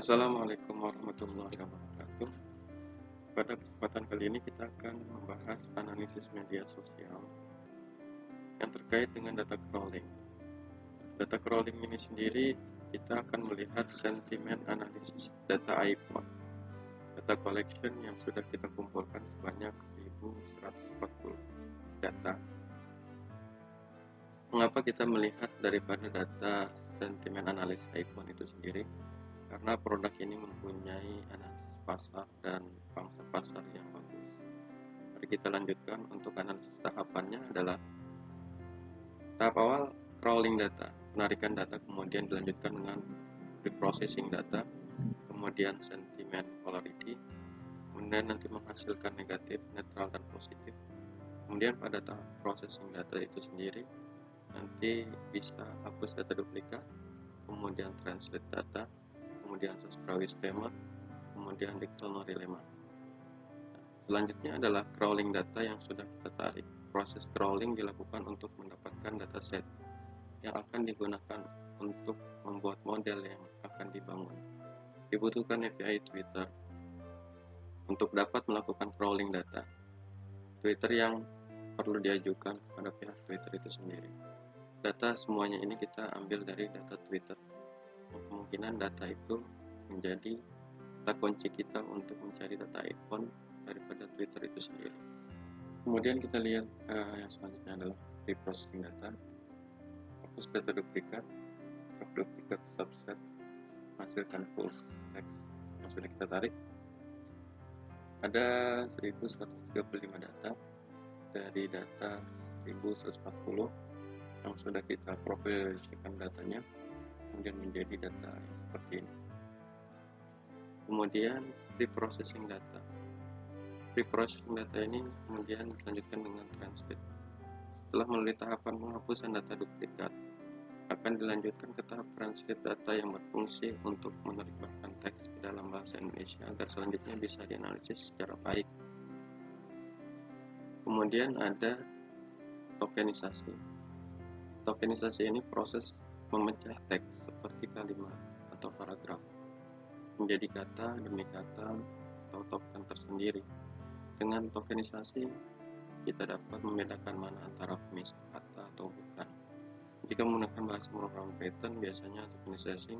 Assalamualaikum warahmatullahi wabarakatuh. Pada kesempatan kali ini kita akan membahas analisis media sosial yang terkait dengan data crawling. Data crawling ini sendiri kita akan melihat sentimen analisis data iPhone, data collection yang sudah kita kumpulkan sebanyak 1140 data. Mengapa kita melihat daripada data sentimen analisis iPhone itu sendiri? Karena produk ini mempunyai analisis pasar dan pangsa pasar yang bagus. Mari kita lanjutkan. Untuk analisis tahapannya adalah tahap awal crawling data, penarikan data, kemudian dilanjutkan dengan reprocessing data, kemudian sentiment polarity, kemudian nanti menghasilkan negatif, netral, dan positif. Kemudian pada tahap processing data itu sendiri nanti bisa hapus data duplikat, kemudian translate data, kemudian sastrawi schema, kemudian dictionary lemma. Selanjutnya adalah crawling data yang sudah kita tarik. Proses crawling dilakukan untuk mendapatkan dataset yang akan digunakan untuk membuat model yang akan dibangun. Dibutuhkan API Twitter untuk dapat melakukan crawling data. Twitter yang perlu diajukan kepada pihak Twitter itu sendiri. Data semuanya ini kita ambil dari data Twitter. Kemungkinan data itu menjadi kata kunci kita untuk mencari data iPhone daripada Twitter itu sendiri. Kemudian kita lihat yang selanjutnya adalah reprocessing data, hapus data duplikat, duplikat subset, hasilkan full text yang sudah kita tarik. Ada 1135 data dari data 1140 yang sudah kita profilkan datanya, kemudian menjadi data yang seperti ini. Kemudian reprocessing data. Reprocessing data ini kemudian dilanjutkan dengan translate. Setelah melalui tahapan penghapusan data duplikat, akan dilanjutkan ke tahap translate data yang berfungsi untuk menerjemahkan teks ke dalam bahasa Indonesia agar selanjutnya bisa dianalisis secara baik. Kemudian ada tokenisasi. Tokenisasi ini proses memecah teks seperti kalimat atau paragraf menjadi kata demi kata atau token tersendiri. Dengan tokenisasi, kita dapat membedakan mana antara pemisah kata atau bukan. Jika menggunakan bahasa program Python, biasanya tokenisasi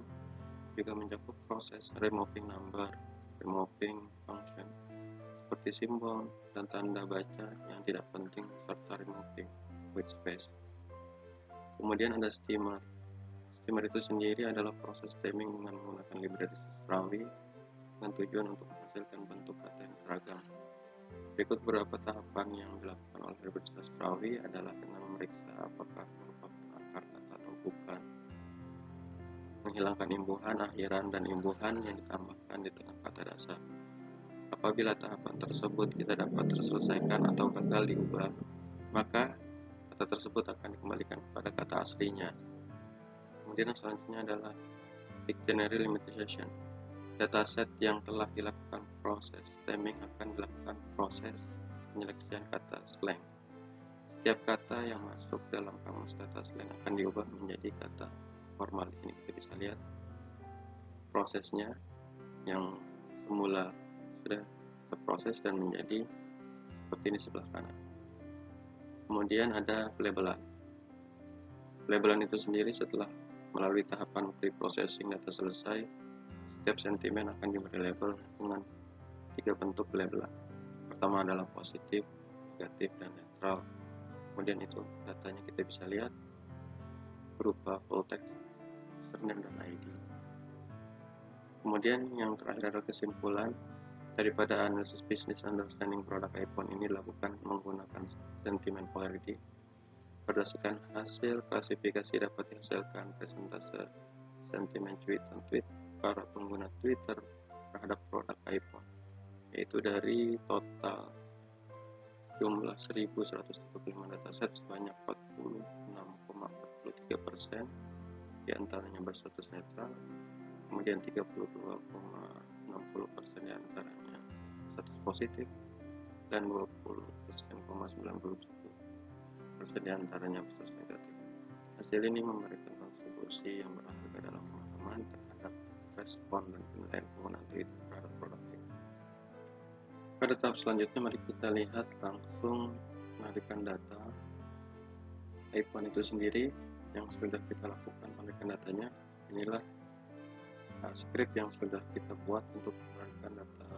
juga mencakup proses removing number, removing function, seperti simbol dan tanda baca yang tidak penting, serta removing white space. Kemudian ada steamer. Steamer itu sendiri adalah proses stemming dengan menggunakan library sastrawi dengan tujuan untuk menghasilkan bentuk kata yang seragam. Berikut beberapa tahapan yang dilakukan oleh library sastrawi adalah dengan memeriksa apakah merupakan akar kata atau bukan, menghilangkan imbuhan, akhiran, dan imbuhan yang ditambahkan di tengah kata dasar. Apabila tahapan tersebut tidak dapat terselesaikan atau gagal diubah, maka kata tersebut akan dikembalikan kepada kata aslinya. Kemudian yang selanjutnya adalah dictionary limitation. Dataset yang telah dilakukan proses stemming akan dilakukan proses penyeleksian kata slang. Setiap kata yang masuk dalam kamus kata slang akan diubah menjadi kata formal. Di sini kita bisa lihat prosesnya yang semula sudah terproses dan menjadi seperti ini sebelah kanan. Kemudian ada pelabelan. Pelabelan itu sendiri setelah melalui tahapan pre-processing data selesai, setiap sentimen akan diberi label dengan 3 bentuk pelabelan. Pertama adalah positif, negatif, dan netral. Kemudian itu datanya kita bisa lihat berupa full text, username, dan ID. Kemudian yang terakhir adalah kesimpulan daripada analisis business understanding produk iPhone ini dilakukan menggunakan sentiment polarity. Berdasarkan hasil klasifikasi dapat dihasilkan persentase sentimen tweet para pengguna Twitter terhadap produk iPhone, yaitu dari total jumlah 1135 dataset sebanyak 46,43% diantaranya berstatus netral, kemudian 32,60% diantaranya status positif, dan 20,97% diantaranya berstatus negatif. Hasil ini memberikan kontribusi yang berharga dalam pemahaman terhadap respon dan penilaian penggunaan Twitter terhadap produk X. Pada tahap selanjutnya, mari kita lihat langsung menarikan data iPhone itu sendiri yang sudah kita lakukan penarikan datanya. Inilah script yang sudah kita buat untuk menarikan data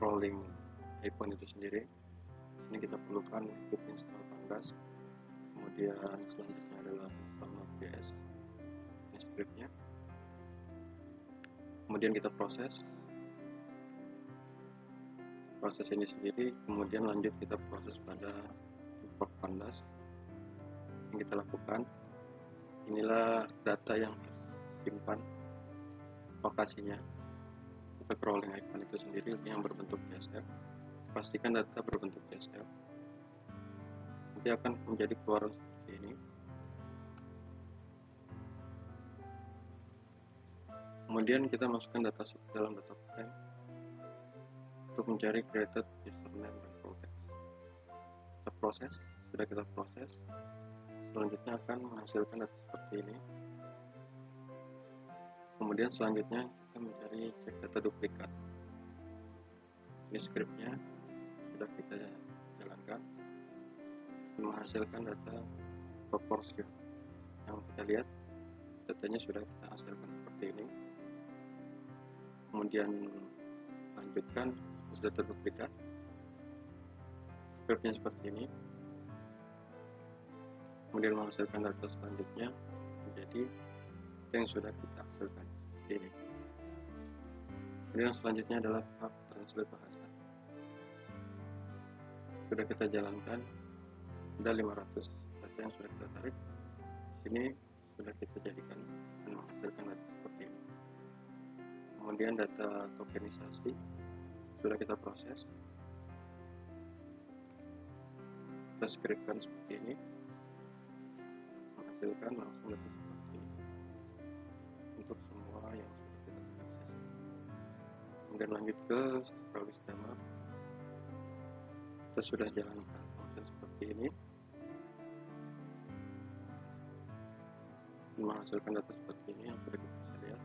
crawling iPhone itu sendiri. Ini kita perlukan untuk install Pandas, kemudian selanjutnya adalah install Node.js, ini scriptnya, kemudian kita proses ini sendiri, kemudian lanjut kita proses pada import Pandas. Yang kita lakukan, inilah data yang tersimpan lokasinya untuk crawling iPhone itu sendiri yang berbentuk JSF. Pastikan data berbentuk JSF, nanti akan menjadi keluaran seperti ini. Kemudian kita masukkan data set dalam data frame untuk mencari created username dan role text. Kita proses, sudah kita proses, selanjutnya akan menghasilkan data seperti ini. Kemudian selanjutnya kita mencari cek data duplikat. Ini scriptnya sudah kita jalankan, menghasilkan data proportion. Yang kita lihat datanya sudah kita hasilkan seperti ini. Kemudian lanjutkan data duplikat, scriptnya seperti ini, kemudian menghasilkan data selanjutnya menjadi yang sudah kita hasilkan seperti ini. Kemudian selanjutnya adalah tahap translate bahasa. Sudah kita jalankan, ada 500 data yang sudah kita tarik. Di sini sudah kita jadikan dan menghasilkan data seperti ini. Kemudian data tokenisasi sudah kita proses, kita scriptkan seperti ini, menghasilkan langsung data seperti ini untuk semua yang sudah kita proses. Kemudian lanjut ke Sastra Wisdama, kita sudah jalankan function seperti ini, menghasilkan data seperti ini yang sudah kita bisa lihat,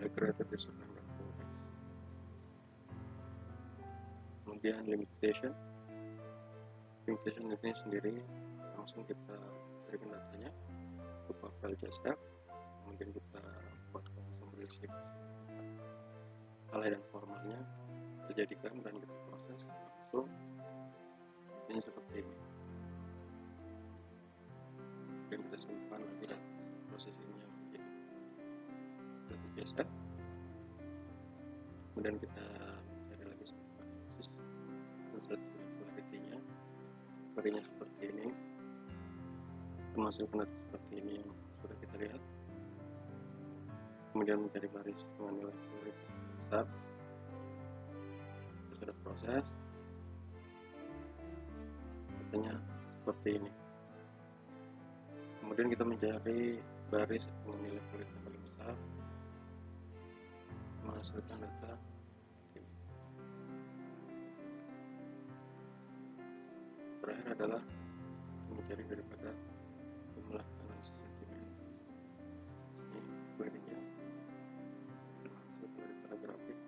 ada created username dan role text. Kemudian limitation ini sendiri langsung kita berikan datanya berupa file JSF, kemudian kita buat langsung berisi alay dan formalnya, kita jadikan dan kita proses langsung ini seperti ini. Dan kita simpan lagi dan proses ini menjadi data JSF. Kemudian kita cari lagi seperti proses dan clarity-nya, query-nya seperti ini, termasuk data seperti ini yang sudah kita lihat. Kemudian mencari baris dengan nilai besar, kita sudah proses datanya seperti ini. Kemudian kita mencari baris dengan nilai kulit yang paling besar, menghasilkan data ini. Terakhir adalah mencari daripada jumlah kanan sentimen. Ini query-nya menghasilkan daripada grafik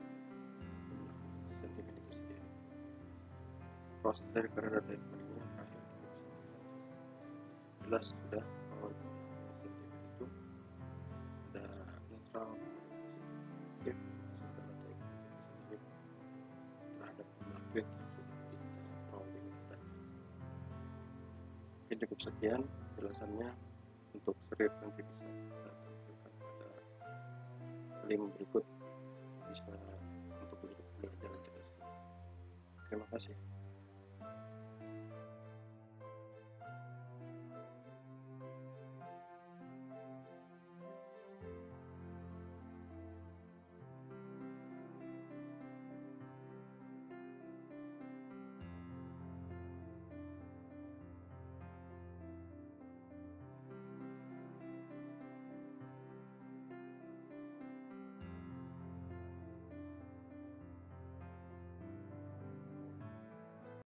jumlah sentimen itu sendiri. Proses daripada data ini terakhir kita bisa jelas sudah bahwa sentimen itu ada netral, positif, hasilkan data itu sendiri terhadap jumlah tweet yang sudah kita crawling datanya. Mungkin cukup sekian penjelasannya. Untuk script nanti bisa kita tampilkan pada link berikut, bisa untuk belajar kita. Terima kasih.